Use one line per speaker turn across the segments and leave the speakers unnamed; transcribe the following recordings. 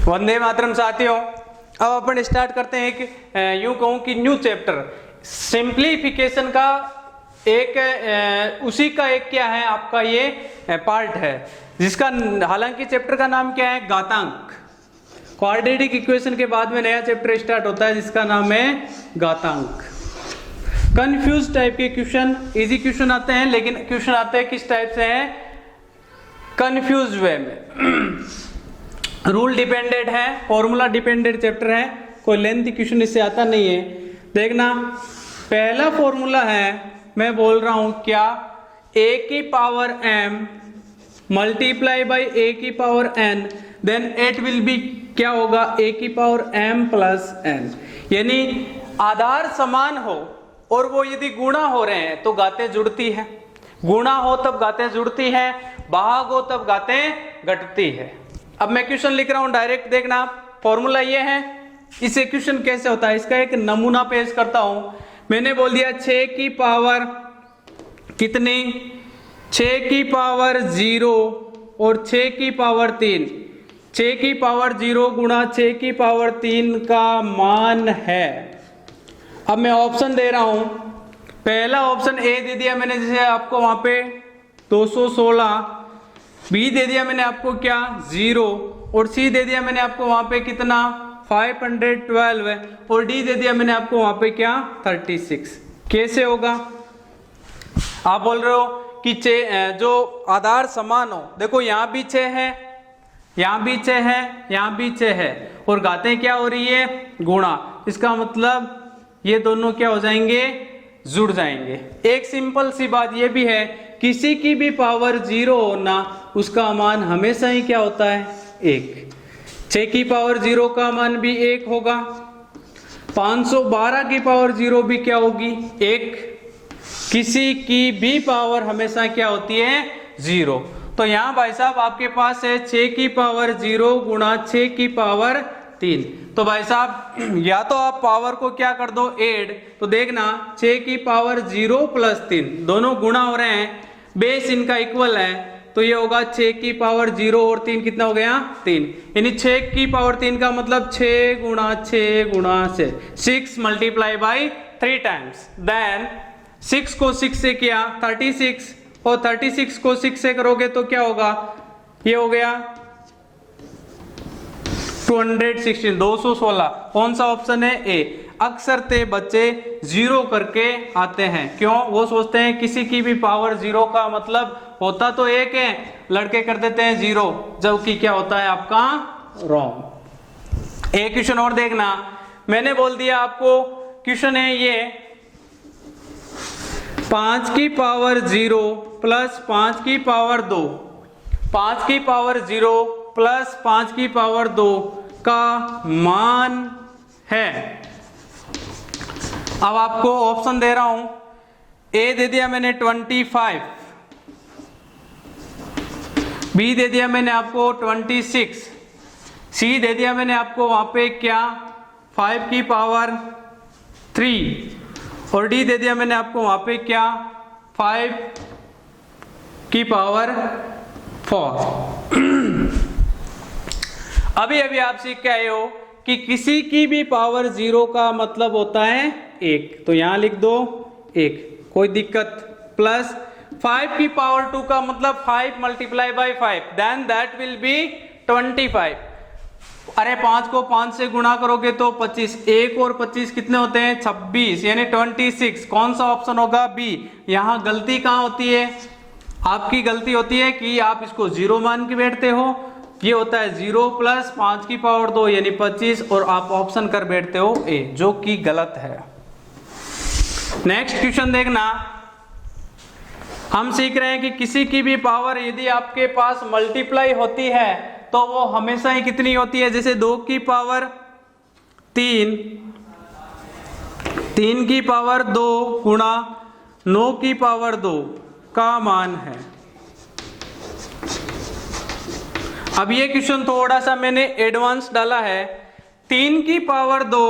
वंदे मातरम साथियों, अब अपन स्टार्ट करते हैं एक यूं कहूं कि न्यू चैप्टर सिंप्लीफिकेशन का एक उसी का एक क्या है आपका ये पार्ट है, जिसका हालांकि चैप्टर का नाम क्या है, घातांक। क्वाड्रेटिक इक्वेशन के बाद में नया चैप्टर स्टार्ट होता है जिसका नाम है घातांक। कंफ्यूज टाइप के क्वेश्चन, इजी क्वेश्चन आते हैं, लेकिन क्वेश्चन आते हैं किस टाइप से हैं, कंफ्यूज वे में। रूल डिपेंडेंट है, फॉर्मूला डिपेंडेंट चैप्टर है, कोई लेंथी क्वेश्चन इससे आता नहीं है। देखना, पहला फॉर्मूला है, मैं बोल रहा हूं क्या, a की power m multiply by a की power n, then it will be क्या होगा, a की पावर m प्लस n। यानी आधार समान हो और वो यदि गुणा हो रहे हैं तो गातें जुड़ती है, गुणा हो तब गातें जुड़ती है, भाग हो तब गातें घटती है। अब मैं क्वेश्चन लिख रहा हूं डायरेक्ट, देखना फॉर्मूला ये है। इस क्वेश्चन कैसे होता है इसका एक नमूना पेश करता हूं। मैंने बोल दिया 6 की पावर कितनी, 6 की पावर 0 और 6 की पावर 3, 6 की पावर 0 गुणा 6 की पावर 3 का मान है। अब मैं ऑप्शन दे रहा हूं, पहला ऑप्शन ए दे दिया मैंने जैसे आपको वहां पे 216, बी दे दिया मैंने आपको क्या 0, और सी दे दिया मैंने आपको वहां पे कितना 512 है, और डी दे दिया मैंने आपको वहां पे क्या 36। कैसे होगा, आप बोल रहे हो कि जो आधार समान हो, देखो यहां भी 6 है, यहां भी 6 है, यहां भी 6 है, और गातें क्या हो रही है, गुणा। इसका मतलब ये दोनों क्या हो जाएंगे, जुड़ जाएंगे। एक सिंपल सी बात ये भी है, किसी की भी पावर 0 होना उसका मान हमेशा ही क्या होता है, 1। 6 की पावर 0 का मान भी 1 होगा, 512 की पावर 0 भी क्या होगी, 1। किसी की भी पावर हमेशा क्या होती है, 0। तो यहां भाई साहब आपके पास है 6 की पावर 0 गुणा 6 की पावर 3। तो भाई साहब या तो आप पावर को क्या कर दो, ऐड, तो देखना 6 की पावर 0 प्लस 3 दोनों गुणा हो रहे हैं, बेस इनका इक्वल है, तो ये होगा 6 की पावर 0 और 3 कितना हो गया, 3। यानी 6 की पावर 3 का मतलब 6 गुणा 6 गुणा 6, 6 मल्टीप्लाई बाई 3 टाइम्स, देन 6 को 6 से किया 36, और 36 को 6 से करोगे तो क्या होगा, ये हो गया 216, 216। कौन सा ऑप्शन है, ए। अक्सर ते बच्चे 0 करके आते हैं, क्यों, वो सोचते हैं किसी की भी पावर 0 का मतलब होता तो 1 है, लड़के कर देते हैं 0, जबकि क्या होता है आपका रॉन्ग। एक क्वेश्चन और देखना, मैंने बोल दिया आपको क्वेश्चन है ये 5 की पावर 0 प्लस 5 की पावर 2, 5 की पावर 0 प्लस 5 की पावर 2 का मान है। अब आपको ऑप्शन दे रहा हूं, ए दे दिया मैंने 25, बी दे दिया मैंने आपको 26, सी दे दिया मैंने आपको वहां पे क्या 5 की पावर 3, और डी दे दिया मैंने आपको वहां पे क्या 5 की पावर 4। अभी अभी आप सीख के आए हो कि किसी की भी पावर 0 का मतलब होता है 1, तो यहां लिख दो 1, कोई दिक्कत। प्लस 5 की पावर 2 का मतलब 5 multiply by 5, then that will be 25। अरे 5 को 5 से गुणा करोगे तो 25, 1 और 25 कितने होते हैं, 26, यानी 26। कौन सा ऑप्शन होगा, बी। यहां गलती कहां होती है, आपकी गलती होती है कि आप इसको 0 मान के बैठते हो, ये होता है 0 प्लस 5 की पावर 2 यानी 25, और आप ऑप्शन कर बैठते हो ए, जो कि गलत है। नेक्स्ट क्वेश्चन देखना, हम सीख रहे हैं कि किसी की भी पावर यदि आपके पास मल्टीप्लाई होती है तो वो हमेशा ही कितनी होती है, जैसे 2 की पावर 3, 3 की पावर 2 गुणा 9 की पावर 2 का मान है। अब ये क्वेश्चन थोड़ा सा मैंने एडवांस डाला है, 3 की पावर 2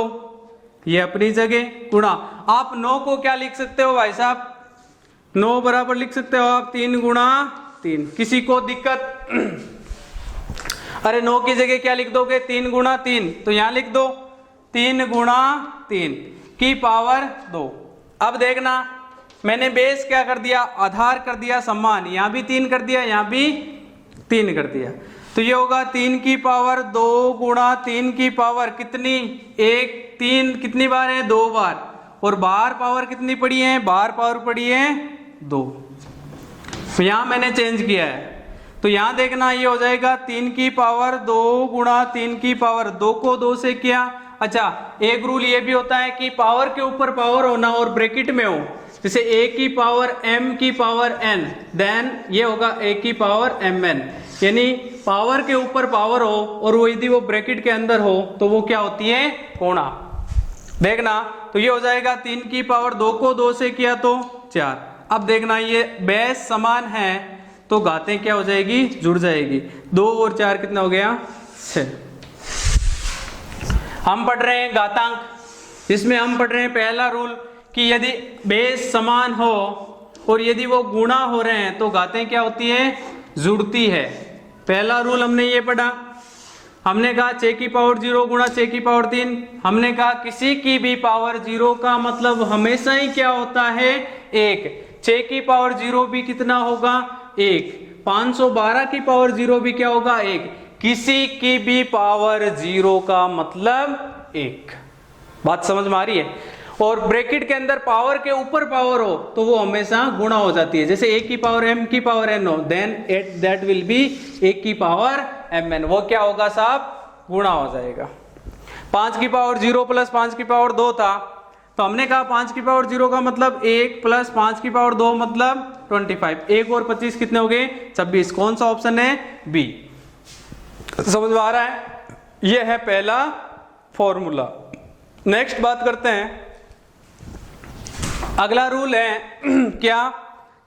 ये अपनी जगह गुणा, आप 9 को क्या लिख सकते हो भाई साहब, 9 बराबर लिख सकते हो आप 3 गुणा 3, किसी को दिक्कत। अरे 9 की जगह क्या लिख दोगे, 3 गुणा 3, तो यहां लिख दो 3 गुणा 3 की पावर 2। अब देखना मैंने बेस क्या कर दिया, आधार कर दिया समान, यहां भी 3 कर दिया, यहां भी 3 कर दिया, तो ये होगा 3 की पावर 2 गुणा 3 की पावर कितनी 1, 3 कितनी बार है 2 बार, और बाहर पावर कितनी पड़ी है, बाहर पावर पड़ी है 2। तो यहां मैंने चेंज किया है, तो यहां देखना ये हो जाएगा 3 की पावर 2 गुणा 3 की पावर 2 को 2 से किया। अच्छा एक रूल ये भी होता है कि पावर के ऊपर पावर होना और ब्रैकेट में हो, जैसे a की पावर m की पावर n, देन ये होगा a की पावर mn, यानी पावर के ऊपर पावर हो और वो यदि वो ब्रैकेट के अंदर हो तो वो क्या होती है, कोणा। देखना तो ये हो जाएगा 3 की पावर 2 को 2 से किया तो 4। अब देखना ये बेस समान है तो घातें क्या हो जाएगी, जुड़ जाएगी, 2 और 4 कितना हो गया 6। हम पढ़ रहे हैं घातांक, जिसमें हम पढ़ रहे हैं पहला रूल कि यदि बेस समान हो और यदि वो गुणा हो रहे हैं तो घातें क्या होती है, जुड़ती है। पहला रूल हमने ये पढ़ा, हमने कहा 6 की पावर 0 गुणा 6 की पावर 3, हमने कहा किसी की भी पावर 0 का मतलब हमेशा ही क्या होता है 1, 6 की पावर 0 भी कितना होगा 1, 512 की पावर 0 भी क्या होगा 1, किसी की भी पावर 0 का मतलब 1। बात समझ में आ रही है। और ब्रैकेट के अंदर पावर के ऊपर पावर हो तो वो हमेशा गुणा हो जाती है, जैसे a की पावर m की पावर n हो, then that will be a की पावर mn, वो क्या होगा साहब, गुणा हो जाएगा। 5 की पावर 0 प्लस 5 की पावर 2 था, तो हमने कहा 5 की पावर 0 का मतलब 1 प्लस 5 की पावर 2 मतलब 25, 1 और 25 कितने हो गए 26। कौन सा ऑप्शन है, बी। समझ में आ रहा है, ये है पहला फॉर्मूला। नेक्स्ट बात करते हैं, अगला रूल है क्या,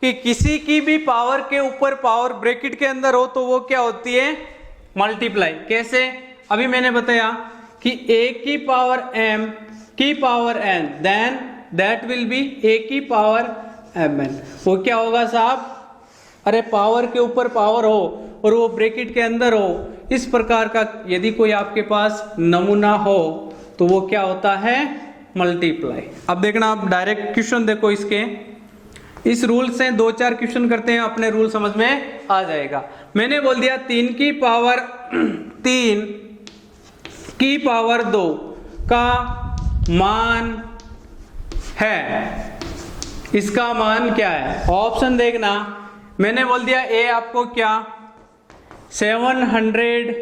कि किसी की भी पावर के ऊपर पावर ब्रैकेट के अंदर हो तो वो क्या होती है, मल्टीप्लाई। कैसे, अभी मैंने बताया कि a की पावर m की power n, then that will be a की पावर mn। वो क्या होगा साहब, अरे पावर के ऊपर पावर हो और वो ब्रैकेट के अंदर हो, इस प्रकार का यदि कोई आपके पास नमूना हो तो वो क्या होता है, मल्टीप्लाई। अब देखना, आप डायरेक्ट क्वेश्चन देखो इसके, इस रूल से 2-4 क्वेश्चन करते हैं, अपने रूल समझ में आ जाएगा। मैंने बोल दिया 3 की पावर 3 की पावर 2 का मान है, इसका मान क्या है, ऑप्शन देखना। मैंने बोल दिया ए आपको क्या 729,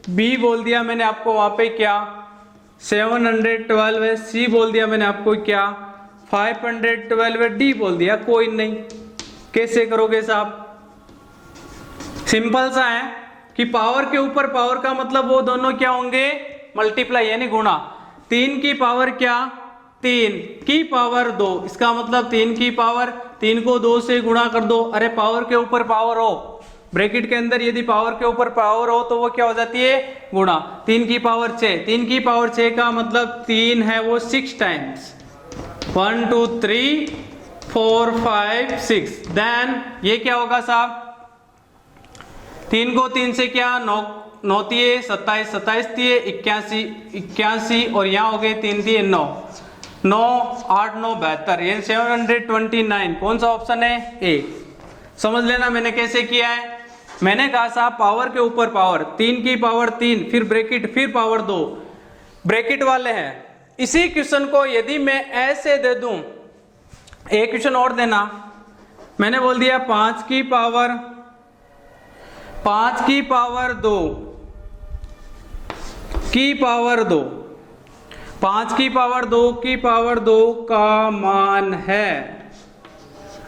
बी बोल दिया मैंने आपको वहां पे क्या 712 है, सी बोल दिया मैंने आपको क्या 512 है, डी बोल दिया कोई नहीं। कैसे करोगे साहब, सिंपल सा है कि पावर के ऊपर पावर का मतलब वो दोनों क्या होंगे, मल्टीप्लाई यानी गुणा। 3 की पावर क्या 3 की पावर 2, इसका मतलब 3 की पावर 3 को 2 से गुणा कर दो। अरे पावर के ऊपर पावर हो, ब्रैकेट के अंदर यदि पावर के ऊपर पावर हो तो वो क्या हो जाती है, गुणा। 3 की पावर 6, 3 की पावर 6 का मतलब 3 है वो 6 टाइम्स, 1 2 3 4 5 6, देन ये क्या होगा साहब, 3 को 3 से क्या 9 9 तिये 27, 27 तिये 81, 81 और यहाँ हो गए 3 तिये 9, 9 8 9 72, ये 729। कौन सा ऑप्शन है, ए। समझ लेना मैंने कैसे किया है। मैंने कहा साहब पावर के ऊपर पावर, 3 की पावर 3 फिर ब्रैकेट फिर पावर 2 ब्रैकेट वाले हैं। इसी क्वेश्चन को यदि मैं ऐसे दे दूं, एक क्वेश्चन और देना, मैंने बोल दिया 5 की पावर 2 की पावर 2, 5 की पावर 2 की पावर 2 का मान है।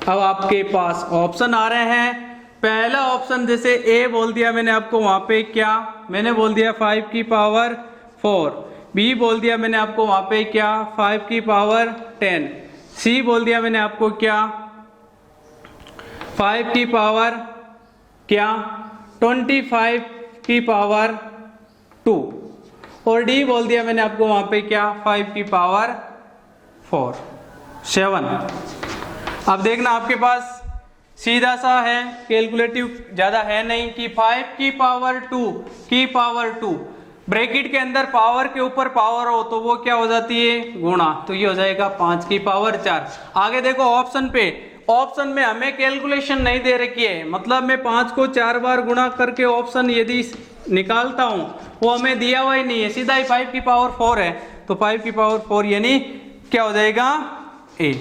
अब आपके पास ऑप्शन आ रहे हैं, पहला ऑप्शन जैसे ए बोल दिया मैंने आपको वहां पे क्या, मैंने बोल दिया 5 की पावर 4, बी बोल दिया मैंने आपको वहां पे क्या 5 की पावर 10, सी बोल दिया मैंने आपको क्या 5 की पावर क्या 25 की पावर 2, और डी बोल दिया मैंने आपको वहां पे क्या 5 की पावर 4 7। अब देखना आपके पास सीधा सा है, कैलकुलेटिव ज्यादा है नहीं कि 5 की पावर 2 ब्रैकेट के अंदर पावर के ऊपर पावर हो तो वो क्या हो जाती है, गुणा, तो ये हो जाएगा 5 की पावर 4। आगे देखो ऑप्शन पे, ऑप्शन में हमें कैलकुलेशन नहीं दे रखी है, मतलब मैं 5 को 4 बार गुणा करके ऑप्शन यदि निकालता हूं वो हमें दिया हुआ ही नहीं है, सीधा ही 5 की पावर 4 है, तो 5 की पावर 4 यानी क्या हो जाएगा, ए।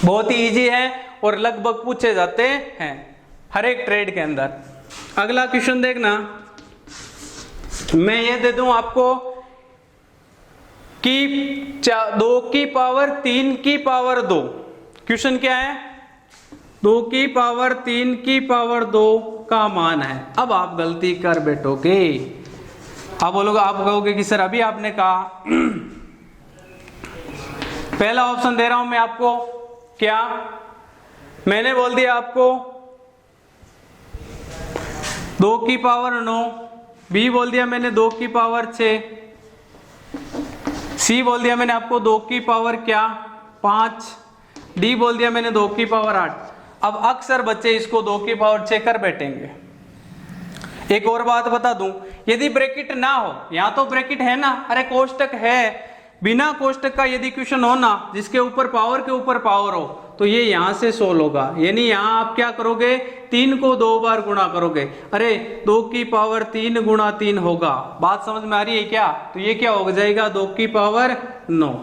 बहुत ही इजी है और लगभग पूछे जाते हैं हर एक ट्रेड के अंदर। अगला क्वेश्चन देखना, मैं ये दे दूं आपको कि 2 की पावर 3 की पावर 2, क्वेश्चन क्या है, 2 की पावर 3 की पावर 2 का मान है। अब आप गलती कर बैठोगे, आप बोलोगे, आप कहोगे कि सर अभी आपने कहा पहला ऑप्शन दे रहा हूं मैं आपको, क्या मैंने बोल दिया आपको 2 की पावर 9, बी बोल दिया मैंने 2 की पावर 6, सी बोल दिया मैंने आपको 2 की पावर क्या 5, डी बोल दिया मैंने 2 की पावर 8। अब अक्सर बच्चे इसको 2 की पावर 6 कर बैठेंगे। एक और बात बता दूं, यदि ब्रैकेट ना हो, यहां तो ब्रैकेट है ना, अरे कोष्टक है, बिना कोष्टक का यदि क्वेश्चन हो ना जिसके ऊपर पावर के ऊपर पावर हो तो ये यहां से सोल्व होगा, यानी यहां आप क्या करोगे, 3 को 2 बार गुणा करोगे, अरे 2 की पावर 3 गुणा 3 होगा, बात समझ में आ रही है क्या, तो ये क्या हो जाएगा 2 की पावर 9।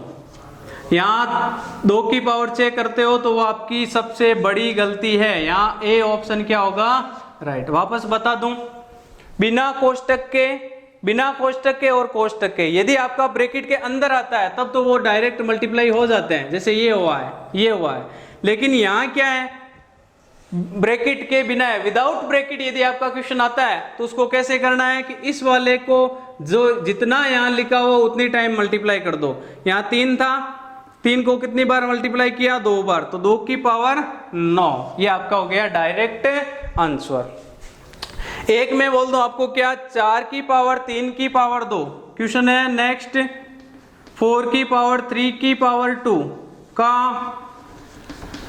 यहाँ 2 की पावर 6 करते हो तो वो आपकी सबसे बड़ी गलती है, यहाँ ए ऑप्शन क्या होगा, राइट। वापस बता दूं, बिना कोष्टक के और कोष्टक के, यदि आपका ब्रैकेट के अंदर आता है तब तो वो डायरेक्ट मल्टीप्लाई हो जाते हैं, जैसे ये हुआ है, लेकिन यहाँ क्या है, ब्रैकेट के बिना है, विदाउट ब्रैकेट यदि आपका क्वेश्चन आता है तो उसको कैसे करना है कि इस वाले को जो जितना यहाँ लिखा हुआ उतनी टाइम मल्टीप्लाई कर दो। यहाँ 3 था, 3 को कितनी बार मल्टीप्लाई किया, 2 बार, तो 2 की पावर 9, ये आपका हो गया डायरेक्ट आंसर। एक मैं बोल दूं आपको क्या, 4 की पावर 3 की पावर 2, क्वेश्चन है नेक्स्ट 4 की पावर 3 की पावर 2 का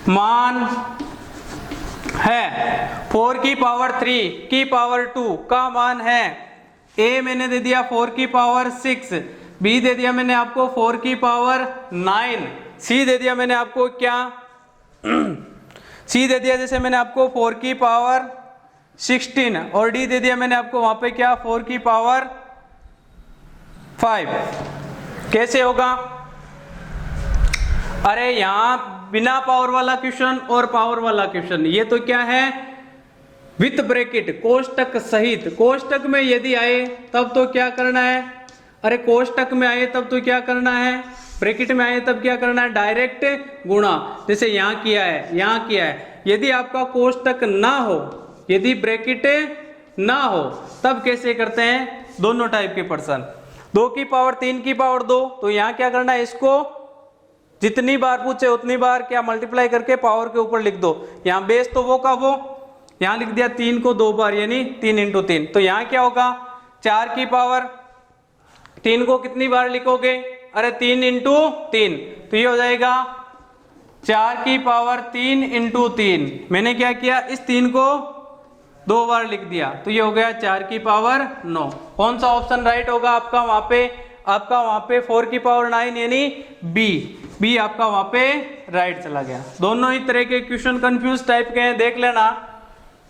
मान है, 4 की पावर 3 की पावर 2 का मान है, ए मैंने दे दिया 4 की पावर 6, बी दे दिया मैंने आपको 4 की पावर 9, सी दे दिया मैंने आपको क्या सी दे दिया जैसे मैंने आपको 4 की पावर 16, और डी दे दिया मैंने आपको वहां पे क्या 4 की पावर 5। कैसे होगा, अरे यहां बिना पावर वाला क्वेश्चन और पावर वाला क्वेश्चन, ये तो क्या है विथ ब्रैकेट, कोष्टक सहित। कोष्टक में यदि आए तब तो क्या करना है, अरे कोष्टक में आए तब तो क्या करना है, ब्रैकेट में आए तब क्या करना है, डायरेक्ट गुणा, जैसे यहां किया है। यदि आपका कोष्टक ना हो, यदि ब्रैकेट ना हो तब कैसे करते हैं, दोनों टाइप के पर्सन, 2 की पावर 3 की पावर 2, तो यहां क्या करना है, इसको जितनी बार पूछे उतनी बार क्या मल्टीप्लाई करके पावर के ऊपर लिख दो, यहां बेस तो वो का वो, यहां लिख दिया 3 को 2 बार यानी 3 इंटू 3, तो यहां क्या होगा 4 की पावर 3 को कितनी बार लिखोगे, अरे 3 इंटू 3, तो ये हो जाएगा 4 की पावर 3 इंटू 3, मैंने क्या किया इस 3 को 2 बार लिख दिया, तो ये हो गया 4 की पावर 9। कौन सा ऑप्शन राइट होगा आपका वहां पे 4 की पावर 9 यानी बी आपका वहां पे राइट चला गया। दोनों ही तरह के क्वेश्चन कंफ्यूज टाइप के हैं, देख लेना,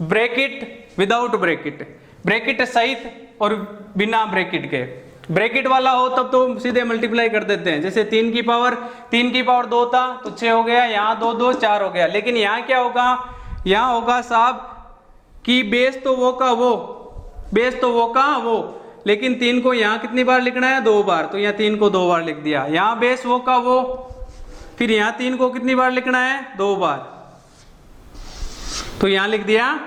ब्रैकेट विदाउट ब्रैकेट, ब्रैकेट सहित और बिना ब्रैकेट के। ब्रैकेट वाला हो तब तो सीधे मल्टीप्लाई कर देते हैं, जैसे 3 की पावर 2 था तो 6 हो गया, यहाँ 2 2 4 हो गया, लेकिन यहाँ क्या होगा, यहाँ होगा साहब कि बेस तो वो का वो, लेकिन 3 को यहाँ कितनी बार लिखना है, 2 बार, तो यहाँ 3 को 2 बार लिख दिया, यहाँ बेस वो का वो, फिर यहाँ 3 को कितनी बार लिखना है, 2 बार, तो यहाँ लिख दिया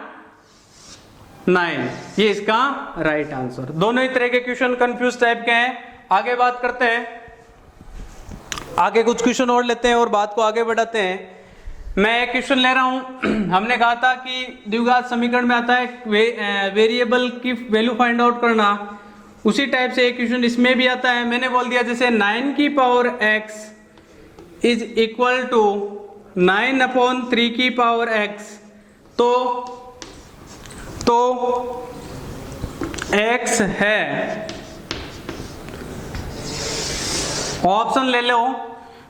9, ये इसका राइट आंसर। दोनों ही तरह के क्वेश्चन कंफ्यूज टाइप के हैं। आगे बात करते हैं, आगे कुछ क्वेश्चन और लेते हैं और बात को आगे बढ़ाते हैं। मैं एक क्वेश्चन ले रहा हूं, हमने कहा था कि द्विघात समीकरण में आता है वेरिएबल की वैल्यू फाइंड आउट करना, उसी टाइप से एक क्वेश्चन इसमें भी आता है। मैंने बोल दिया जैसे 9 की power x is equal to 9/3 की पावर x, तो x है, ऑप्शन ले लो।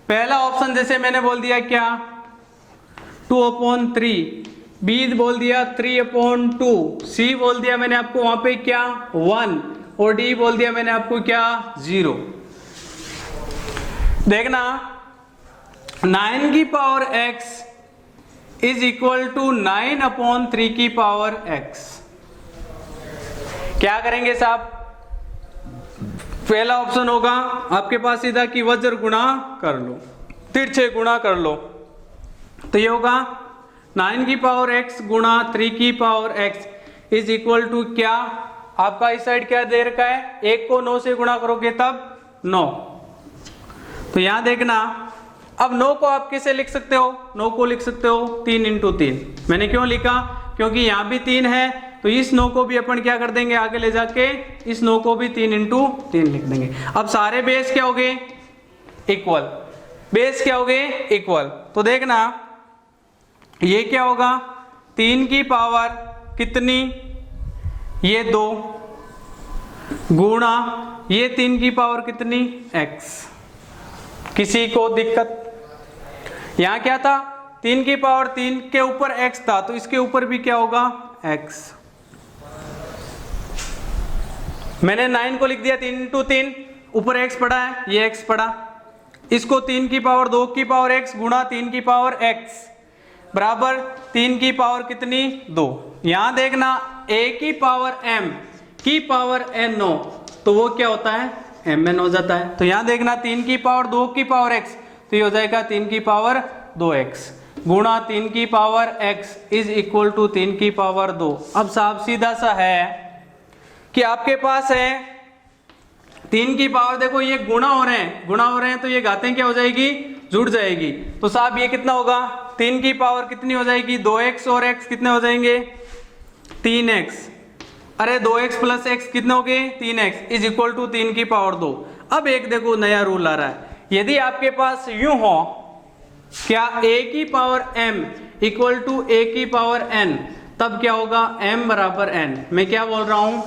पहला ऑप्शन जैसे मैंने बोल दिया क्या 2/3, बी बोल दिया 3/2, सी बोल दिया मैंने आपको वहां पे क्या 1, और डी बोल दिया मैंने आपको क्या 0। देखना 9 की power x is equal to 9/3 की पावर x। क्या करेंगे साहब, पहला ऑप्शन होगा आपके पास सीधा कि वज्र गुणा कर लो, तिरछे गुणा कर लो, तो ये होगा 9 की पावर x गुणा 3 की power x is equal to क्या, आपका इस साइड क्या दे रखा है, 1 को 9 से गुणा करोगे तब 9। तो यहां देखना, अब 9 को आप कैसे लिख सकते हो, 9 को लिख सकते हो 3 × 3। मैंने क्यों लिखा, क्योंकि यहां भी 3 है, तो इस 9 को भी अपन क्या कर देंगे आगे ले जाके, इस 9 को भी 3 × 3 लिख देंगे। अब सारे बेस क्या हो गए, इक्वल, बेस क्या हो गए इक्वल। तो देखना ये क्या होगा, 3 की पावर कितनी, ये 2, गुणा ये 3 की पावर कितनी x। किसी को दिक्कत, यहां क्या था 3 की पावर 3 के ऊपर x था, तो इसके ऊपर भी क्या होगा x। मैंने 9 को लिख दिया 3 × 3, ऊपर x पड़ा है, ये x पड़ा, इसको 3 की पावर 2 की पावर x गुणा 3 की पावर x बराबर 3 की पावर कितनी 2। यहां देखना a की पावर m की पावर n हो, तो वो क्या होता है mn हो जाता है। तो यहां देखना 3 की पावर 2 की पावर x, तो ये हो जाएगा 3 की पावर 2x गुणा 3 की power x is equal to 3 की पावर 2। अब साफ सीधा सा है कि आपके पास है 3 की पावर, देखो ये गुणा हो रहे हैं, गुणा हो रहे हैं, तो ये घातें क्या हो जाएगी, जुड़ जाएगी। तो साहब ये कितना होगा, 3 की पावर कितनी हो जाएगी 2x, और x कितने हो जाएंगे 3x। अरे 2x प्लस x कितने हो गए 3x इज इक्वल टू 3 की पावर 2। अब एक देखो नया रूल आ रहा है, यदि आपके पास यूं हो क्या a की power m equal to a की पावर n, तब क्या होगा m बराबर n। मैं क्या बोल रहा हूं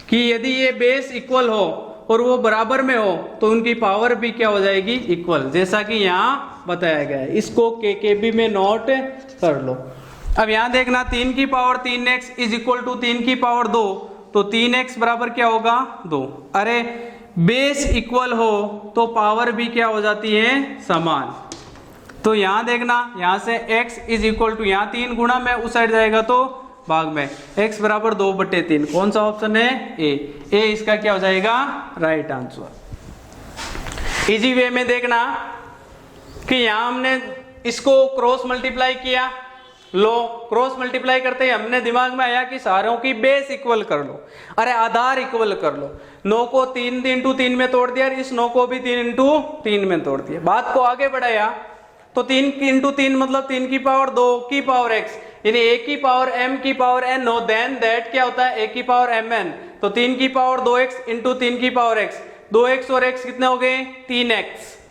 कि यदि ये बेस इक्वल हो और वो बराबर में हो तो उनकी पावर भी क्या हो जाएगी इक्वल, जैसा कि यहाँ बताया गया है। इसको केकेबी में नोट कर लो। अब यहाँ देखना 3 की power 3x is equal to 3 की पावर 2, तो 3x बराबर क्या होगा 2। अरे बेस इक्वल हो तो पावर भी क्या हो जाती है समान। तो यहाँ देखना, यहाँ से x इज इक्वल टू, यहाँ 3 गुणा में उस साइड जाएगा तो भाग में, x बराबर 2/3। कौन सा ऑप्शन है ए इसका क्या हो जाएगा राइट आंसर। इजी वे में देखना कि यहां हमने इसको क्रॉस मल्टीप्लाई किया, लो क्रॉस मल्टीप्लाई करते ही हमने दिमाग में आया कि सारों की बेस इक्वल कर लो, अरे आधार इक्वल कर लो। 9 को 3 × 3 में तोड़ दिया, इस 9 को भी 3 × 3 में तोड़ दिया। बात को आगे बढ़ाया तो 3 × 3 मतलब 3 की पावर 2 की पावर x, यानी a की पावर m की पावर n हो, देन दैट क्या होता है a की पावर mn। तो 3 की पावर 2x × 3 की पावर x, 2x और x कितने हो गए 3x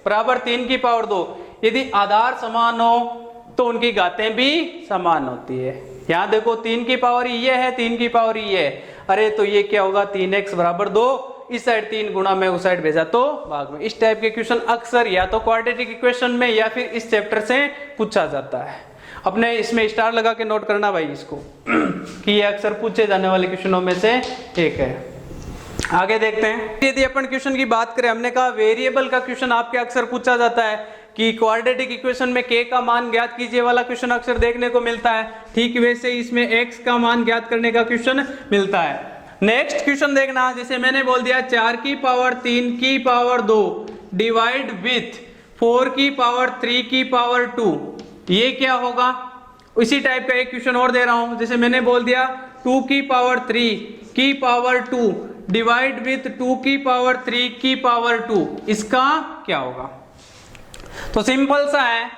बराबर 3 की पावर 2। यदि आधार समान हो तो उनकी घातें भी समान होती है। यहाँ देखो 3 की पावर ये है, 3 की पावर ये है, अरे तो ये क्या होगा 3x बराबर 2, इस साइड 3 गुणा में उस साइड भेजा तो भाग में। इस टाइप के क्वेश्चन अक्सर या तो क्वाड्रेटिक इक्वेशन में या फिर इस चैप्टर से पूछा जाता है। अपने इसमें स्टार लगा के नोट करना भाई इसको कि ये अक्सर पूछे जाने वाले क्वेश्चनों में से एक है। आगे देखते हैं, यदि अपन क्वेश्चन की बात करें, हमने कहा वेरिएबल का क्वेश्चन आपके अक्सर पूछा जाता है कि क्वाड्रेटिक इक्वेशन में k का मान ज्ञात कीजिए वाला क्वेश्चन अक्सर देखने को मिलता है। ठीक वैसे इसमें x का मान ज्ञात करने का क्वेश्चन मिलता है। नेक्स्ट क्वेश्चन देखना, जैसे मैंने बोल दिया 4 की पावर 3 की पावर 2 डिवाइड विथ 4 की पावर 3 की पावर 2, ये क्या होगा। इसी टाइप का एक क्वेश्चन और दे रहा हूं, जैसे मैंने बोल दिया 2 की पावर 3 की पावर 2 डिवाइड विथ 2 की पावर 3 की पावर 2, इसका क्या होगा। तो सिंपल सा है,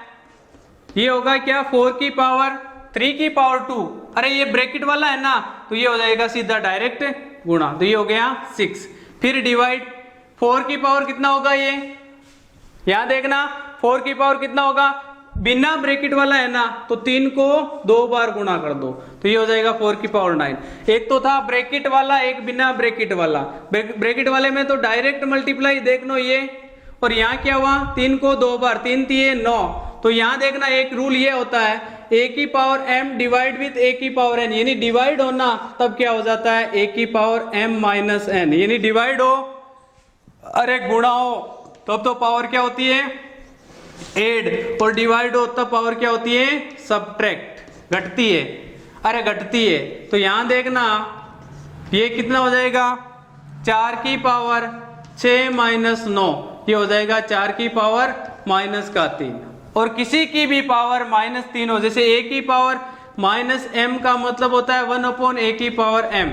ये होगा क्या 4 की पावर 3 की पावर 2, अरे ये ब्रैकेट वाला है ना, तो ये हो जाएगा सीधा डायरेक्ट गुणा, तो ये हो गया 6। फिर डिवाइड 4 की पावर कितना होगा, ये यहां देखना 4 की पावर कितना होगा बिना ब्रैकेट वाला है ना, तो 3 को 2 बार गुणा कर दो, तो ये हो जाएगा 4 की पावर 9। एक तो था ब्रैकेट वाला, एक बिना ब्रैकेट वाला। ब्रैकेट वाले में तो डायरेक्ट मल्टीप्लाई देख लो ये, और यहाँ क्या हुआ, 3 को 2 बार, 3 3 9, तो यहाँ देखना एक रूल ये होता है, a की power m divide with a की पावर n, यानी डिवाइड होना तब क्या हो जाता है a की पावर m माइनस n, यानी डिवाइड हो अरे गुणा हो तब तो पावर क्या होती है एड, और डिवाइड हो तब पावर क्या होती है सब्ट्रैक्ट, घटती है, अरे घटती है। तो यहां देखना ये कितना हो जाएगा 4 की पावर 6 माइनस 9, ये हो जाएगा 4 की पावर माइनस का 3, और किसी की भी पावर माइनस 3 हो, जैसे a की पावर माइनस m का मतलब होता है 1/a की पावर m,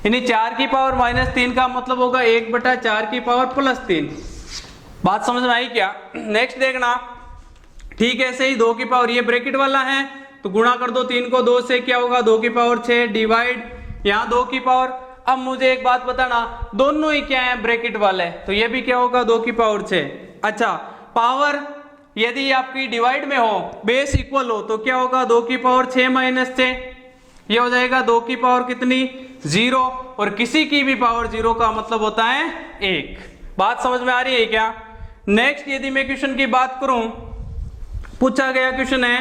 यानी 4 की पावर माइनस 3 का मतलब होगा 1/4 की पावर प्लस 3। बात समझ में आई क्या? नेक्स्ट देखना, ठीक है ऐसे ही 2 की पावर, ये ब्रैकेट वाला है तो गुणा कर दो 3 को 2 से, क्या होगा 2 की पावर 6 डिवाइड, यहाँ 2 की पावर। अब मुझे एक बात बताना, दोनों ही क्या है ब्रैकेट वाले, तो ये भी क्या होगा 2 की पावर 6। अच्छा, पावर यदि आपकी डिवाइड में हो, बेस इक्वल हो, तो क्या होगा 2 की पावर 6 माइनस 6, ये हो जाएगा 2 की पावर कितनी 0, और किसी की भी पावर 0 का मतलब होता है 1। बात समझ में आ रही है क्या? नेक्स्ट यदि मैं क्वेश्चन की बात करूं, पूछा गया क्वेश्चन है,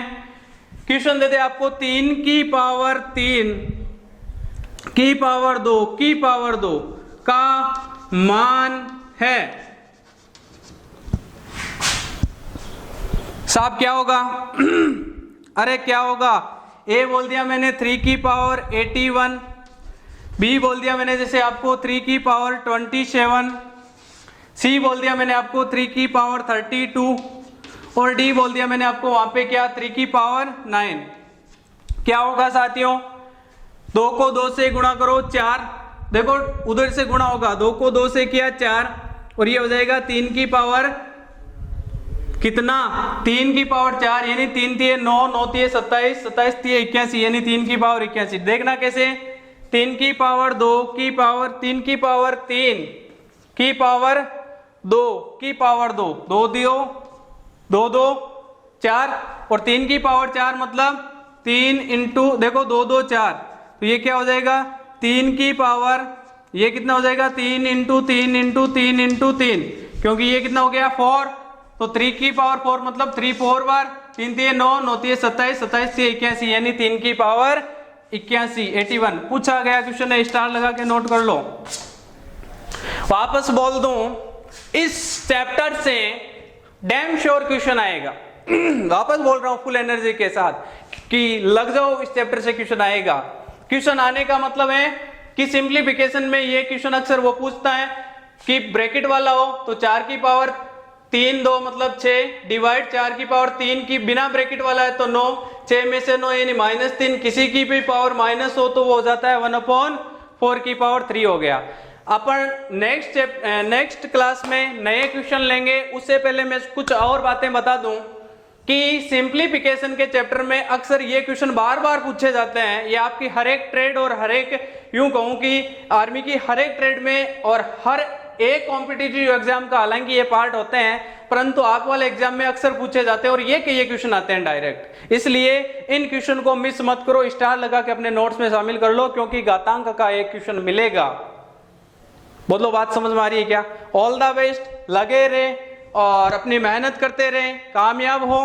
क्वेश्चन देते आपको 3 की पावर 3 की पावर 2 की पावर 2 का मान है, साहब क्या होगा? अरे क्या होगा, ए बोल दिया मैंने 3 की पावर 81, बी बोल दिया मैंने जैसे आपको 3 की पावर 27, सी बोल दिया मैंने आपको 3 की पावर 32, और डी बोल दिया मैंने आपको वहां पे क्या 3 की पावर 9। क्या होगा साथियों, 2 को 2 से गुणा करो 4, देखो उधर से गुणा होगा, 2 को 2 से किया 4, और ये हो जाएगा 3 की पावर कितना 3 की पावर 4, यानी 3 3 9 9 3 27 27 3 81, यानी 3 की पावर 81। देखना कैसे, 3 की पावर 2 की पावर 3 की पावर 3 की पावर 2 की पावर 2, 2 दियो 2 2 4, और 3 की पावर 4 मतलब 3 इंटू देखो 2 2 4, तो ये क्या हो जाएगा 3 की पावर, ये कितना हो जाएगा 3 इंटू 3 इंटू 3 इंटू 3, क्योंकि ये कितना हो गया 4, तो 3 की पावर 4 मतलब 3 4 बार, 3 3 9 9 3 27 27 3 81, यानी 3 की पावर 81 81। पूछा गया क्वेश्चन है, स्टार लगा के नोट कर लो। वापस बोल दूं, इस चैप्टर से डैम श्योर क्वेश्चन आएगा। वापस बोल रहा हूं फुल एनर्जी के साथ कि लग जाओ, इस चैप्टर से क्वेश्चन आएगा। क्वेश्चन आने का मतलब है कि सिंप्लीफिकेशन में ये क्वेश्चन अक्सर वो पूछता है कि ब्रैकेट वाला हो तो 4 की पावर 3 2 मतलब 6 डिवाइड 4 की पावर 3 की बिना ब्रैकेट वाला है तो 9, 6 में से 9 यानी -3, किसी की भी पावर माइनस हो तो वो हो जाता है 1/4 की पावर 3 हो गया। अपन नेक्स्ट क्लास में नए क्वेश्चन लेंगे, उससे पहले मैं कुछ और बातें बता दूं कि सिंप्लीफिकेशन के चैप्टर में अक्सर ये क्वेश्चन बार बार पूछे जाते हैं। ये आपकी हर एक ट्रेड और हर एक, यूं कहूं कि आर्मी की हर एक ट्रेड में और हर एक कॉम्पिटिटिव एग्जाम का, हालांकि ये पार्ट होते हैं परंतु आप वाले एग्जाम में अक्सर पूछे जाते हैं, और ये क्वेश्चन आते हैं डायरेक्ट। इसलिए इन क्वेश्चन को मिस मत करो, स्टार लगा के अपने नोट्स में शामिल कर लो, क्योंकि घातांक का एक क्वेश्चन मिलेगा। बोलो बात समझ में आ रही है क्या? ऑल द बेस्ट, लगे रहे और अपनी मेहनत करते रहे, कामयाब हो।